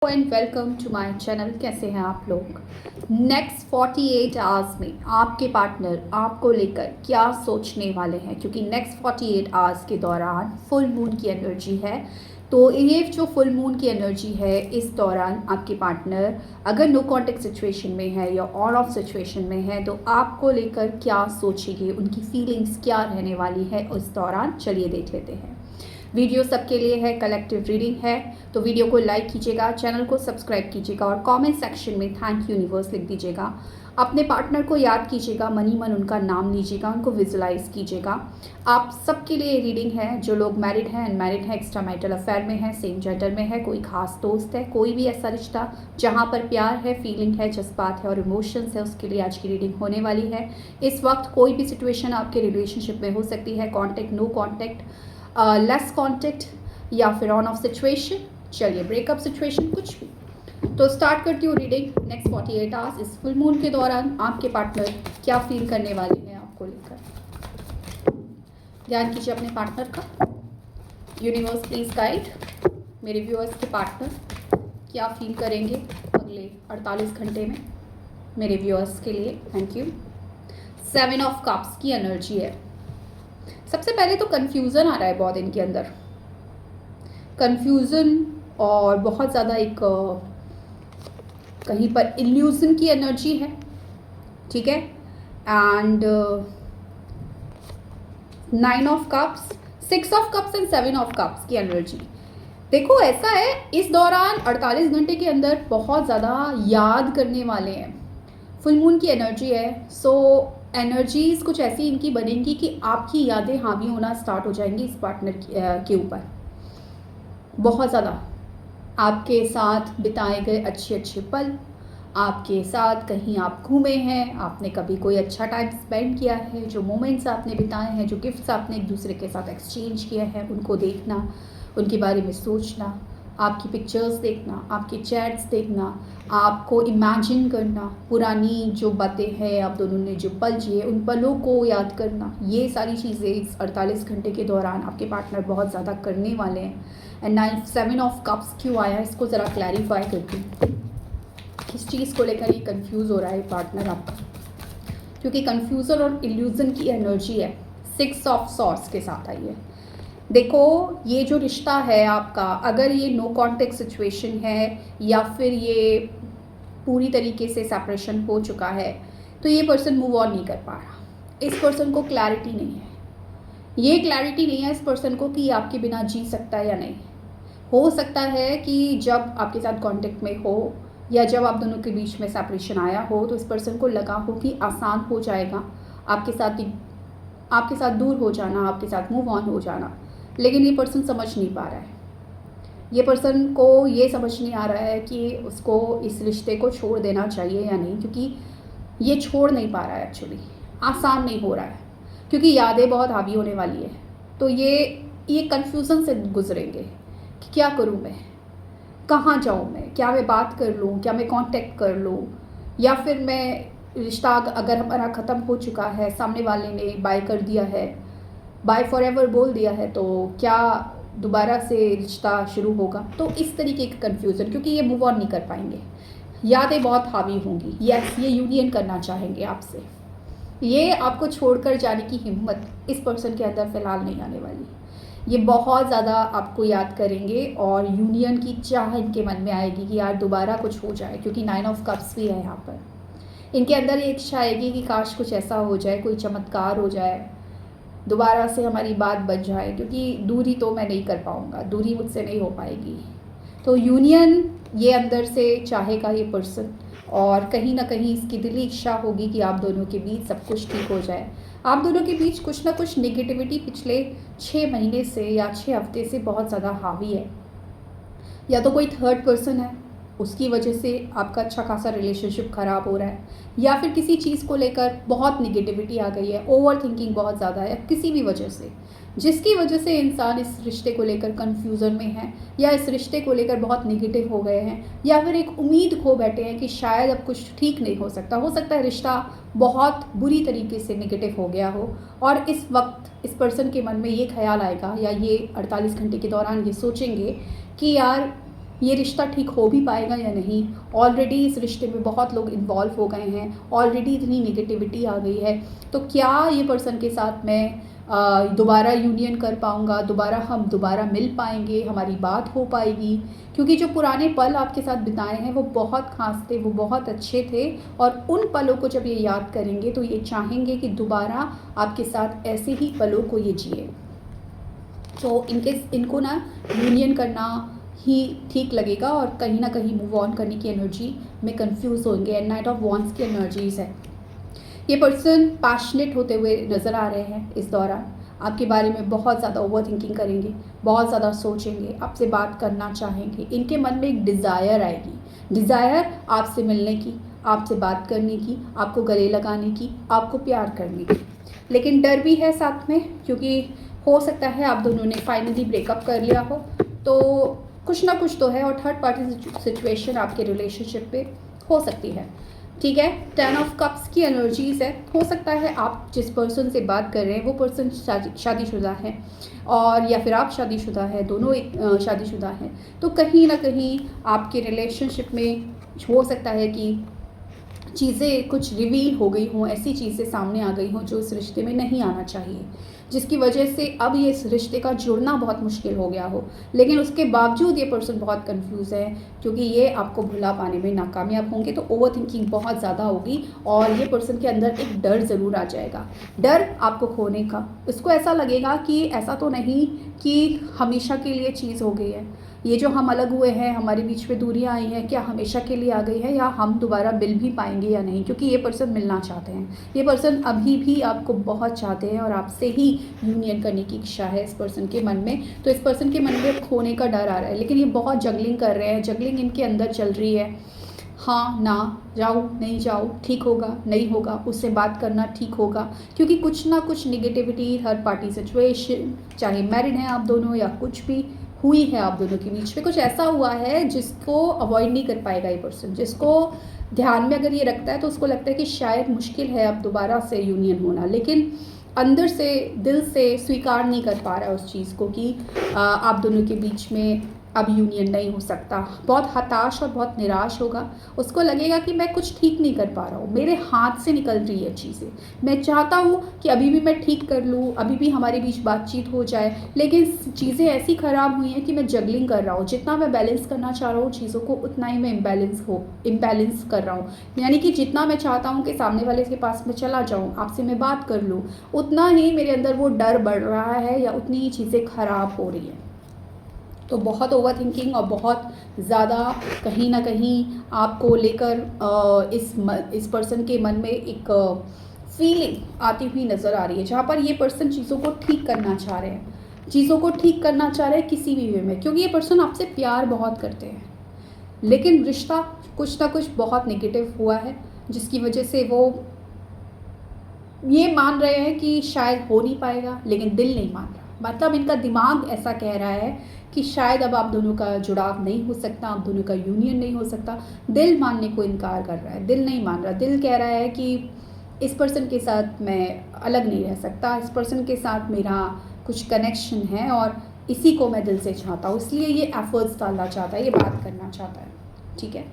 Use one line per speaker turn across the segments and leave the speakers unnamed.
And welcome to my channel. कैसे हैं आप लोग? नेक्स्ट 48 आवर्स में आपके पार्टनर आपको लेकर क्या सोचने वाले हैं, क्योंकि नेक्स्ट 48 आवर्स के दौरान फुल मून की एनर्जी है। तो ये जो फुल मून की एनर्जी है, इस दौरान आपके पार्टनर अगर नो कॉन्टेक्ट सिचुएशन में है या ऑन ऑफ सिचुएशन में है तो आपको लेकर क्या सोचेंगे, उनकी फीलिंग्स क्या रहने वाली है उस दौरान। चलिए देख लेते हैं। वीडियो सबके लिए है, कलेक्टिव रीडिंग है, तो वीडियो को लाइक कीजिएगा, चैनल को सब्सक्राइब कीजिएगा और कमेंट सेक्शन में थैंक यू यूनिवर्स लिख दीजिएगा। अपने पार्टनर को याद कीजिएगा, मनी मन उनका नाम लीजिएगा, उनको विजुलाइज कीजिएगा। आप सबके लिए रीडिंग है, जो लोग मैरिड हैं, अनमैरिड हैं, एक्स्ट्रा मैरिटल अफेयर में है, सेम जेंडर में है, कोई खास दोस्त है, कोई भी ऐसा रिश्ता जहाँ पर प्यार है, फीलिंग है, जज्बात है और इमोशंस है, उसके लिए आज की रीडिंग होने वाली है। इस वक्त कोई भी सिचुएशन आपके रिलेशनशिप में हो सकती है, contact, no contact, less contact या फिर ऑन ऑफ सिचुएशन, चलिए ब्रेकअप सिचुएशन, कुछ भी। तो स्टार्ट करती हूँ रीडिंग। नेक्स्ट 48 आवर्स इस फुल मून के दौरान आपके पार्टनर क्या फील करने वाले हैं आपको लेकर। ध्यान कीजिए अपने पार्टनर का। यूनिवर्स प्लीज गाइड मेरे व्यूअर्स के पार्टनर क्या फील करेंगे अगले 48 घंटे में मेरे व्यूअर्स के लिए। Thank you. 7 ऑफ कप्स की एनर्जी है। सबसे पहले तो कन्फ्यूज़न आ रहा है बहुत इनके अंदर, कन्फ्यूज़न और बहुत ज़्यादा एक कहीं पर इल्यूज़न की एनर्जी है, ठीक है। And 9 of cups, 6 of cups and 7 of cups की एनर्जी। देखो ऐसा है, इस दौरान 48 घंटे के अंदर बहुत ज़्यादा याद करने वाले हैं। फुल मून की एनर्जी है, सो एनर्जीज कुछ ऐसी इनकी बनेंगी कि आपकी यादें हावी होना स्टार्ट हो जाएंगी इस पार्टनर के ऊपर। बहुत ज़्यादा आपके साथ बिताए गए अच्छे अच्छे पल, आपके साथ कहीं आप घूमे हैं, आपने कभी कोई अच्छा टाइम स्पेंड किया है, जो मोमेंट्स आपने बिताए हैं, जो गिफ्ट्स आपने एक दूसरे के साथ एक्सचेंज किए हैं, उनको देखना, उनके बारे में सोचना, आपकी पिक्चर्स देखना, आपके चैट्स देखना, आपको इमेजिन करना, पुरानी जो बातें हैं, आप दोनों ने जो पल जिए उन पलों को याद करना, ये सारी चीज़ें इस 48 घंटे के दौरान आपके पार्टनर बहुत ज़्यादा करने वाले हैं। एंड 7 ऑफ कप्स क्यों आया, इसको ज़रा क्लैरिफाई करती हूँ। किस चीज़ को लेकर ये कंफ्यूज हो रहा है पार्टनर आपका, क्योंकि कंफ्यूजन और इल्यूजन की एनर्जी है। 6 ऑफ सॉर्ड्स के साथ आई है। देखो ये जो रिश्ता है आपका, अगर ये नो कॉन्टेक्ट सिचुएशन है या फिर ये पूरी तरीके से सेपरेशन हो चुका है, तो ये पर्सन मूव ऑन नहीं कर पा रहा। इस पर्सन को क्लैरिटी नहीं है, ये क्लैरिटी नहीं है इस पर्सन को कि आपके बिना जी सकता है या नहीं। हो सकता है कि जब आपके साथ कॉन्टेक्ट में हो या जब आप दोनों के बीच में सेपरेशन आया हो तो इस पर्सन को लगा हो कि आसान हो जाएगा आपके साथ दूर हो जाना, आपके साथ मूव ऑन हो जाना, लेकिन ये पर्सन समझ नहीं पा रहा है। ये पर्सन को ये समझ नहीं आ रहा है कि उसको इस रिश्ते को छोड़ देना चाहिए या नहीं, क्योंकि ये छोड़ नहीं पा रहा है। एक्चुअली आसान नहीं हो रहा है, क्योंकि यादें बहुत हावी होने वाली है। तो ये कन्फ्यूज़न से गुजरेंगे कि क्या करूँ मैं, कहाँ जाऊँ मैं, क्या मैं बात कर लूँ, क्या मैं कांटेक्ट कर लूँ, या फिर मैं रिश्ता अगर हमारा ख़त्म हो चुका है, सामने वाले ने बाय कर दिया है, बाय फॉर एवर बोल दिया है, तो क्या दोबारा से रिश्ता शुरू होगा। तो इस तरीके का कन्फ्यूज़न, क्योंकि ये मूव ऑन नहीं कर पाएंगे, यादें बहुत हावी होंगी। यस, ये यूनियन करना चाहेंगे आपसे, ये आपको छोड़कर जाने की हिम्मत इस पर्सन के अंदर फ़िलहाल नहीं आने वाली। ये बहुत ज़्यादा आपको याद करेंगे और यूनियन की चाह इनके मन में आएगी कि यार दोबारा कुछ हो जाए, क्योंकि 9 ऑफ कप्स भी है यहाँ पर। इनके अंदर ये इच्छा आएगी कि काश कुछ ऐसा हो जाए, कोई चमत्कार हो जाए, दोबारा से हमारी बात बन जाए, क्योंकि दूरी तो मैं नहीं कर पाऊँगा, दूरी मुझसे नहीं हो पाएगी। तो यूनियन ये अंदर से चाहेगा ये पर्सन, और कहीं ना कहीं इसकी दिली इच्छा होगी कि आप दोनों के बीच सब कुछ ठीक हो जाए। आप दोनों के बीच कुछ ना कुछ नेगेटिविटी पिछले 6 महीने से या 6 हफ्ते से बहुत ज़्यादा हावी है। या तो कोई थर्ड पर्सन है, उसकी वजह से आपका अच्छा खासा रिलेशनशिप ख़राब हो रहा है, या फिर किसी चीज़ को लेकर बहुत निगेटिविटी आ गई है, ओवर थिंकिंग बहुत ज़्यादा है, किसी भी वजह से, जिसकी वजह से इंसान इस रिश्ते को लेकर कन्फ्यूज़न में है, या इस रिश्ते को लेकर बहुत निगेटिव हो गए हैं, या फिर एक उम्मीद खो बैठे हैं कि शायद अब कुछ ठीक नहीं हो सकता है रिश्ता बहुत बुरी तरीके से निगेटिव हो गया हो। और इस वक्त इस पर्सन के मन में ये ख्याल आएगा, या ये 48 घंटे के दौरान ये सोचेंगे कि यार ये रिश्ता ठीक हो भी पाएगा या नहीं। ऑलरेडी इस रिश्ते में बहुत लोग इन्वॉल्व हो गए हैं, ऑलरेडी इतनी नेगेटिविटी आ गई है, तो क्या ये पर्सन के साथ मैं दोबारा यूनियन कर पाऊँगा, हम दोबारा मिल पाएंगे, हमारी बात हो पाएगी। क्योंकि जो पुराने पल आपके साथ बिताए हैं वो बहुत ख़ास थे, वो बहुत अच्छे थे, और उन पलों को जब ये याद करेंगे तो ये चाहेंगे कि दोबारा आपके साथ ऐसे ही पलों को ये जिए। तो इनको ना यूनियन करना ही ठीक लगेगा, और कहीं ना कहीं मूव ऑन करने की एनर्जी में कंफ्यूज होंगे। एंड नाइट ऑफ वॉन्ड्स की एनर्जीज़ है। ये पर्सन पैशनेट होते हुए नज़र आ रहे हैं इस दौरान, आपके बारे में बहुत ज़्यादा ओवर थिंकिंग करेंगे, बहुत ज़्यादा सोचेंगे, आपसे बात करना चाहेंगे। इनके मन में एक डिज़ायर आएगी, डिज़ायर आपसे मिलने की, आपसे बात करने की, आपको गले लगाने की, आपको प्यार करने की। लेकिन डर भी है साथ में, क्योंकि हो सकता है आप दोनों ने फाइनली ब्रेकअप कर लिया हो, तो कुछ ना कुछ तो है, और थर्ड पार्टी सिचुएशन आपके रिलेशनशिप पे हो सकती है। ठीक है, 10 ऑफ कप्स की एनर्जीज़ है। हो सकता है आप जिस पर्सन से बात कर रहे हैं वो पर्सन शादीशुदा है, और या फिर आप शादीशुदा है, दोनों एक शादीशुदा हैं। तो कहीं ना कहीं आपके रिलेशनशिप में हो सकता है कि चीज़ें कुछ रिवील हो गई हों, ऐसी चीज़ें सामने आ गई हों जो इस रिश्ते में नहीं आना चाहिए, जिसकी वजह से अब ये इस रिश्ते का जुड़ना बहुत मुश्किल हो गया हो। लेकिन उसके बावजूद ये पर्सन बहुत कंफ्यूज है, क्योंकि ये आपको भुला पाने में नाकामयाब होंगे, तो ओवर थिंकिंग बहुत ज़्यादा होगी, और ये पर्सन के अंदर एक डर ज़रूर आ जाएगा, डर आपको खोने का। उसको ऐसा लगेगा कि ऐसा तो नहीं कि हमेशा के लिए चीज़ हो गई है, ये जो हम अलग हुए हैं, हमारे बीच में दूरियां आई हैं, क्या हमेशा के लिए आ गई है, या हम दोबारा मिल भी पाएंगे या नहीं। क्योंकि ये पर्सन मिलना चाहते हैं, ये पर्सन अभी भी आपको बहुत चाहते हैं, और आपसे ही यूनियन करने की इच्छा है इस पर्सन के मन में। तो इस पर्सन के मन में खोने का डर आ रहा है, लेकिन ये बहुत जगलिंग कर रहे हैं, जगलिंग इनके अंदर चल रही है। हाँ ना, जाओ नहीं जाओ, ठीक होगा नहीं होगा, उससे बात करना ठीक होगा, क्योंकि कुछ ना कुछ निगेटिविटी, थर्ड पार्टी सिचुएशन, चाहे मैरिड हैं आप दोनों या कुछ भी हुई है आप दोनों के बीच में, कुछ ऐसा हुआ है जिसको अवॉइड नहीं कर पाएगा ये पर्सन। जिसको ध्यान में अगर ये रखता है तो उसको लगता है कि शायद मुश्किल है अब दोबारा से यूनियन होना, लेकिन अंदर से, दिल से स्वीकार नहीं कर पा रहा है उस चीज़ को कि आप दोनों के बीच में अब यूनियन नहीं हो सकता। बहुत हताश और बहुत निराश होगा, उसको लगेगा कि मैं कुछ ठीक नहीं कर पा रहा हूँ, मेरे हाथ से निकल रही है चीज़ें। मैं चाहता हूँ कि अभी भी मैं ठीक कर लूँ, अभी भी हमारे बीच बातचीत हो जाए, लेकिन चीज़ें ऐसी ख़राब हुई हैं कि मैं जगलिंग कर रहा हूँ। जितना मैं बैलेंस करना चाह रहा हूँ चीज़ों को, उतना ही मैं इम्बैलेंस कर रहा हूँ। यानी कि जितना मैं चाहता हूँ कि सामने वाले के पास में चला जाऊँ, आपसे मैं बात कर लूँ, उतना ही मेरे अंदर वो डर बढ़ रहा है, या उतनी ही चीज़ें ख़राब हो रही हैं। तो बहुत ओवर थिंकिंग और बहुत ज़्यादा कहीं ना कहीं आपको लेकर इस पर्सन के मन में एक फीलिंग आती हुई नज़र आ रही है, जहाँ पर ये पर्सन चीज़ों को ठीक करना चाह रहे हैं, चीज़ों को ठीक करना चाह रहे हैं किसी भी वे में, क्योंकि ये पर्सन आपसे प्यार बहुत करते हैं। लेकिन रिश्ता कुछ ना कुछ बहुत नेगेटिव हुआ है, जिसकी वजह से वो ये मान रहे हैं कि शायद हो नहीं पाएगा, लेकिन दिल नहीं मान रहा। मतलब इनका दिमाग ऐसा कह रहा है कि शायद अब आप दोनों का जुड़ाव नहीं हो सकता, आप दोनों का यूनियन नहीं हो सकता। दिल मानने को इनकार कर रहा है, दिल नहीं मान रहा। दिल कह रहा है कि इस पर्सन के साथ मैं अलग नहीं रह सकता, इस पर्सन के साथ मेरा कुछ कनेक्शन है, और इसी को मैं दिल से चाहता हूँ, इसलिए ये एफर्ट्स डालना चाहता है, ये बात करना चाहता है। ठीक है,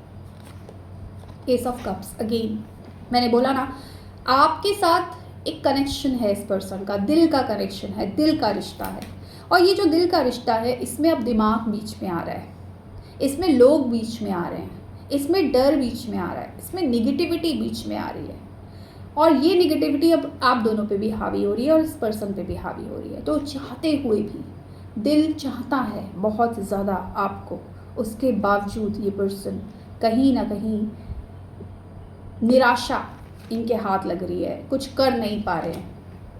एस ऑफ कप्स अगेन, मैंने बोला ना, आपके साथ एक कनेक्शन है इस पर्सन का, दिल का कनेक्शन है, दिल का रिश्ता है। और ये जो दिल का रिश्ता है, इसमें अब दिमाग बीच में आ रहा है, इसमें लोग बीच में आ रहे हैं, इसमें डर बीच में आ रहा है, इसमें निगेटिविटी बीच में आ रही है, और ये निगेटिविटी अब आप दोनों पे भी हावी हो रही है और इस पर्सन पे भी हावी हो रही है। तो चाहते हुए भी, दिल चाहता है बहुत ज़्यादा आपको, उसके बावजूद ये पर्सन कहीं ना कहीं निराशा इनके हाथ लग रही है, कुछ कर नहीं पा रहे हैं,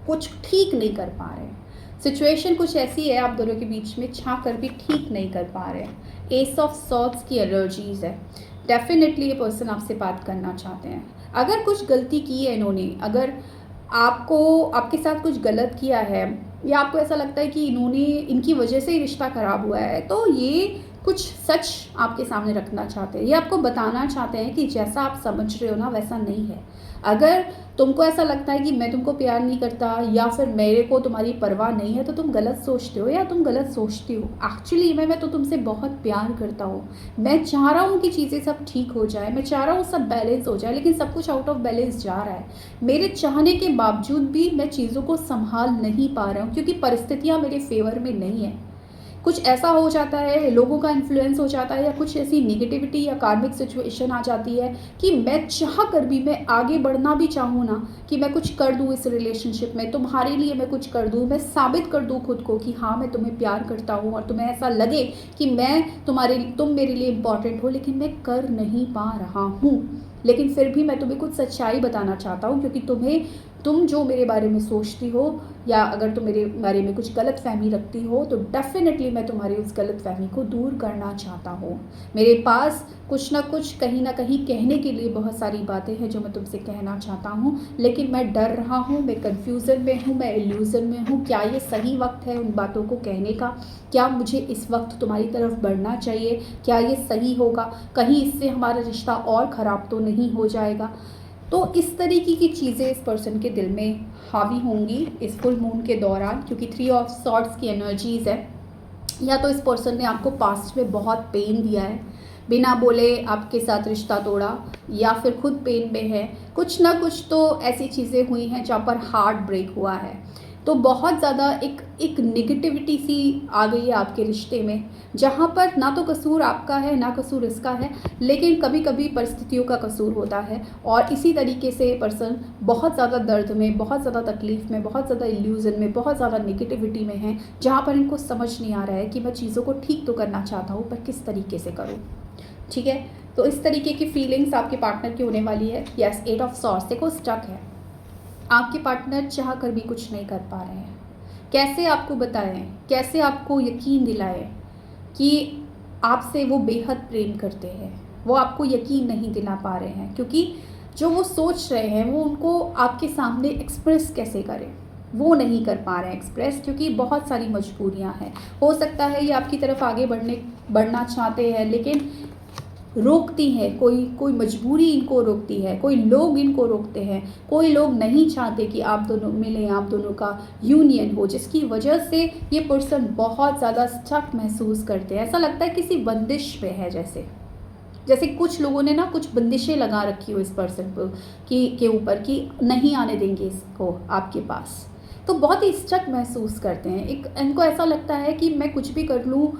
कुछ ठीक नहीं कर पा रहे हैं। सिचुएशन कुछ ऐसी है आप दोनों के बीच में, चाह कर भी ठीक नहीं कर पा रहे हैं। एस ऑफ सॉर्ड्स की एनर्जीज है। डेफिनेटली ये पर्सन आपसे बात करना चाहते हैं। अगर कुछ गलती की है इन्होंने, अगर आपके साथ कुछ गलत किया है, या आपको ऐसा लगता है कि इनकी वजह से ही रिश्ता ख़राब हुआ है, तो ये कुछ सच आपके सामने रखना चाहते हैं। ये आपको बताना चाहते हैं कि जैसा आप समझ रहे हो ना वैसा नहीं है। अगर तुमको ऐसा लगता है कि मैं तुमको प्यार नहीं करता या फिर मेरे को तुम्हारी परवाह नहीं है तो तुम गलत सोचते हो या तुम गलत सोचती हो। एक्चुअली मैं तो तुमसे बहुत प्यार करता हूँ। मैं चाह रहा हूँ कि चीज़ें सब ठीक हो जाए, मैं चाह रहा हूँ सब बैलेंस हो जाए, लेकिन सब कुछ आउट ऑफ बैलेंस जा रहा है। मेरे चाहने के बावजूद भी मैं चीज़ों को संभाल नहीं पा रहा हूँ क्योंकि परिस्थितियाँ मेरे फेवर में नहीं है। कुछ ऐसा हो जाता है, लोगों का इन्फ्लुएंस हो जाता है या कुछ ऐसी नेगेटिविटी या कार्मिक सिचुएशन आ जाती है कि मैं चाह कर भी, मैं आगे बढ़ना भी चाहूँ ना कि मैं कुछ कर दूँ इस रिलेशनशिप में, तुम्हारे लिए मैं कुछ कर दूँ, मैं साबित कर दूँ खुद को कि हाँ मैं तुम्हें प्यार करता हूँ और तुम्हें ऐसा लगे कि तुम मेरे लिए इम्पॉर्टेंट हो, लेकिन मैं कर नहीं पा रहा हूँ। लेकिन फिर भी मैं तुम्हें कुछ सच्चाई बताना चाहता हूँ क्योंकि तुम जो मेरे बारे में सोचती हो या अगर तुम मेरे बारे में कुछ गलत फहमी रखती हो तो डेफिनेटली मैं तुम्हारी उस गलत फहमी को दूर करना चाहता हूँ। मेरे पास कुछ ना कुछ कहीं ना कहीं कहने के लिए बहुत सारी बातें हैं जो मैं तुमसे कहना चाहता हूँ, लेकिन मैं डर रहा हूँ, मैं कन्फ्यूज़न में हूँ, मैं इल्यूज़न में हूँ। क्या ये सही वक्त है उन बातों को कहने का? क्या मुझे इस वक्त तुम्हारी तरफ बढ़ना चाहिए? क्या ये सही होगा? कहीं इससे हमारा रिश्ता और ख़राब तो नहीं हो जाएगा? तो इस तरीके की चीज़ें इस पर्सन के दिल में हावी होंगी इस फुल मून के दौरान, क्योंकि 3 ऑफ सॉर्ड्स की एनर्जीज़ है। या तो इस पर्सन ने आपको पास्ट में बहुत पेन दिया है, बिना बोले आपके साथ रिश्ता तोड़ा, या फिर खुद पेन में है। कुछ ना कुछ तो ऐसी चीज़ें हुई हैं जहाँ पर हार्ट ब्रेक हुआ है। तो बहुत ज़्यादा एक नेगेटिविटी सी आ गई है आपके रिश्ते में, जहाँ पर ना तो कसूर आपका है ना कसूर इसका है, लेकिन कभी कभी परिस्थितियों का कसूर होता है। और इसी तरीके से पर्सन बहुत ज़्यादा दर्द में, बहुत ज़्यादा तकलीफ़ में, बहुत ज़्यादा इल्यूज़न में, बहुत ज़्यादा नेगेटिविटी में है, जहाँ पर इनको समझ नहीं आ रहा है कि मैं चीज़ों को ठीक तो करना चाहता हूँ पर किस तरीके से करूँ। ठीक है, तो इस तरीके की फीलिंग्स आपके पार्टनर की होने वाली है। यस, 8 ऑफ सॉर्ड्स देखो स्टक है। आपके पार्टनर चाह कर भी कुछ नहीं कर पा रहे हैं। कैसे आपको बताएं, कैसे आपको यकीन दिलाएं कि आपसे वो बेहद प्रेम करते हैं। वो आपको यकीन नहीं दिला पा रहे हैं क्योंकि जो वो सोच रहे हैं वो उनको आपके सामने एक्सप्रेस कैसे करें, वो नहीं कर पा रहे हैं एक्सप्रेस, क्योंकि बहुत सारी मजबूरियां हैं। हो सकता है ये आपकी तरफ आगे बढ़ना चाहते हैं लेकिन रोकती है, कोई मजबूरी इनको रोकती है, कोई लोग इनको रोकते हैं, कोई लोग नहीं चाहते कि आप दोनों मिलें, आप दोनों का यूनियन हो, जिसकी वजह से ये पर्सन बहुत ज़्यादा स्टक महसूस करते हैं। ऐसा लगता है किसी बंदिश में है, जैसे कुछ लोगों ने ना कुछ बंदिशें लगा रखी हो इस पर्सन को के ऊपर कि नहीं आने देंगे इसको आपके पास। तो बहुत ही स्टक महसूस करते हैं। इनको ऐसा लगता है कि मैं कुछ भी कर लूँ,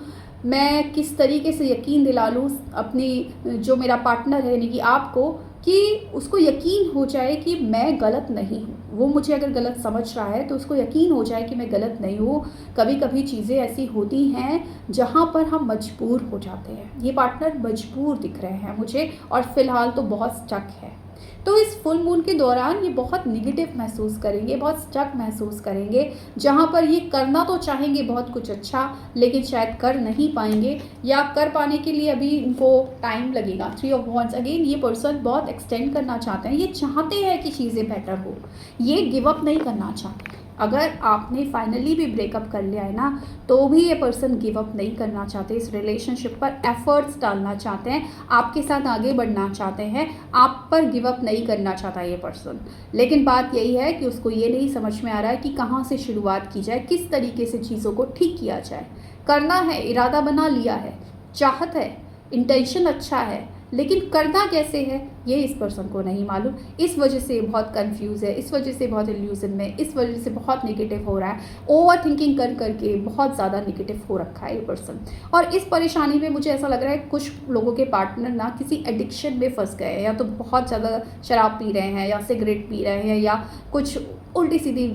मैं किस तरीके से यकीन दिला लूँ अपनी जो मेरा पार्टनर है यानी कि आपको, कि उसको यकीन हो जाए कि मैं गलत नहीं हूँ। वो मुझे अगर गलत समझ रहा है तो उसको यकीन हो जाए कि मैं गलत नहीं हूँ। कभी कभी चीज़ें ऐसी होती हैं जहाँ पर हम मजबूर हो जाते हैं। ये पार्टनर मजबूर दिख रहे हैं मुझे और फ़िलहाल तो बहुत स्टक है। तो इस फुल मून के दौरान ये बहुत निगेटिव महसूस करेंगे, बहुत स्टक महसूस करेंगे, जहाँ पर ये करना तो चाहेंगे बहुत कुछ अच्छा, लेकिन शायद कर नहीं पाएंगे या कर पाने के लिए अभी इनको टाइम लगेगा। 3 ऑफ वॉन्ड्स, अगेन ये पर्सन बहुत एक्सटेंड करना चाहते हैं। ये चाहते हैं कि चीज़ें बेटर हो, ये गिव अप नहीं करना चाहते। अगर आपने फाइनली भी ब्रेकअप कर लिया है ना, तो भी ये पर्सन गिव अप नहीं करना चाहते, इस रिलेशनशिप पर एफर्ट्स डालना चाहते हैं, आपके साथ आगे बढ़ना चाहते हैं, आप पर गिव अप नहीं करना चाहता ये पर्सन। लेकिन बात यही है कि उसको ये नहीं समझ में आ रहा है कि कहाँ से शुरुआत की जाए, किस तरीके से चीज़ों को ठीक किया जाए। करना है, इरादा बना लिया है, चाहत है, इंटेंशन अच्छा है, लेकिन करना कैसे है ये इस पर्सन को नहीं मालूम। इस वजह से बहुत कंफ्यूज है, इस वजह से बहुत इल्यूजन में, इस वजह से बहुत नेगेटिव हो रहा है। ओवर थिंकिंग कर करके बहुत ज़्यादा नेगेटिव हो रखा है ये पर्सन। और इस परेशानी में मुझे ऐसा लग रहा है कुछ लोगों के पार्टनर ना किसी एडिक्शन में फंस गए हैं, या तो बहुत ज़्यादा शराब पी रहे हैं या सिगरेट पी रहे हैं या कुछ उल्टी सीधी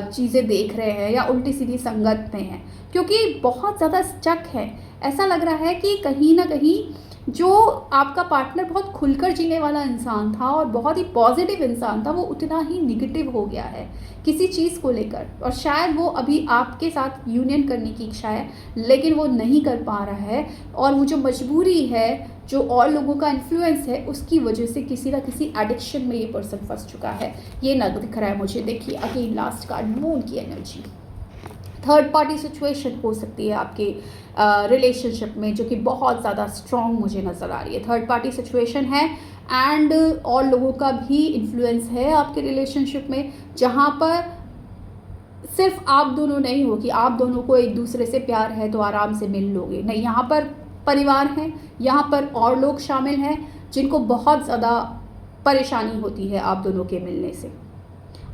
चीज़ें देख रहे हैं या उल्टी सीधी संगत में हैं, क्योंकि बहुत ज़्यादा स्टक है। ऐसा लग रहा है कि कहीं ना कहीं जो आपका पार्टनर बहुत खुलकर जीने वाला इंसान था और बहुत ही पॉजिटिव इंसान था, वो उतना ही निगेटिव हो गया है किसी चीज़ को लेकर। और शायद वो अभी आपके साथ यूनियन करने की इच्छा है लेकिन वो नहीं कर पा रहा है, और वो जो मजबूरी है, जो और लोगों का इन्फ्लुएंस है, उसकी वजह से किसी ना किसी एडिक्शन में ये पर्सन फंस चुका है। ये ना दिख रहा है मुझे। देखिए अगेन लास्ट कार्ड, मून की एनर्जी। थर्ड पार्टी सिचुएशन हो सकती है आपके रिलेशनशिप में, जो कि बहुत ज़्यादा स्ट्रॉन्ग मुझे नज़र आ रही है। थर्ड पार्टी सिचुएशन है एंड और लोगों का भी इन्फ्लुएंस है आपके रिलेशनशिप में, जहाँ पर सिर्फ आप दोनों नहीं हो कि आप दोनों को एक दूसरे से प्यार है तो आराम से मिल लोगे, नहीं, यहाँ पर परिवार है, यहाँ पर और लोग शामिल हैं जिनको बहुत ज़्यादा परेशानी होती है आप दोनों के मिलने से।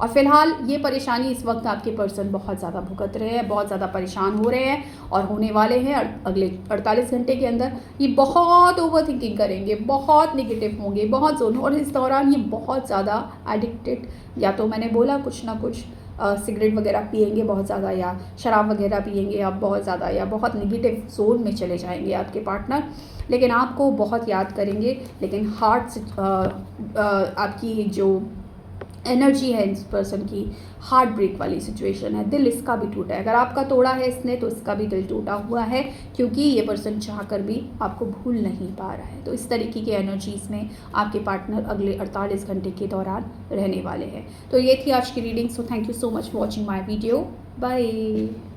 और फिलहाल ये परेशानी इस वक्त आपके पर्सन बहुत ज़्यादा भुगत रहे हैं, बहुत ज़्यादा परेशान हो रहे हैं और होने वाले हैं अगले 48 घंटे के अंदर। ये बहुत ओवर थिंकिंग करेंगे, बहुत निगेटिव होंगे, बहुत जोन, और इस दौरान ये बहुत ज़्यादा एडिक्टेड, या तो मैंने बोला कुछ ना कुछ सिगरेट वगैरह पिएंगे बहुत ज़्यादा, या शराब वगैरह पिएंगे आप बहुत ज़्यादा, या बहुत निगेटिव जोन में चले जाएंगे आपके पार्टनर, लेकिन आपको बहुत याद करेंगे। लेकिन हार्ट से आपकी जो एनर्जी है इस पर्सन की, हार्ट ब्रेक वाली सिचुएशन है, दिल इसका भी टूटा है। अगर आपका तोड़ा है इसने तो इसका भी दिल टूटा हुआ है, क्योंकि ये पर्सन चाह कर भी आपको भूल नहीं पा रहा है। तो इस तरीके की एनर्जीज़ में आपके पार्टनर अगले 48 घंटे के दौरान रहने वाले हैं। तो ये थी आज की reading. So thank you so much for watching my video. Bye.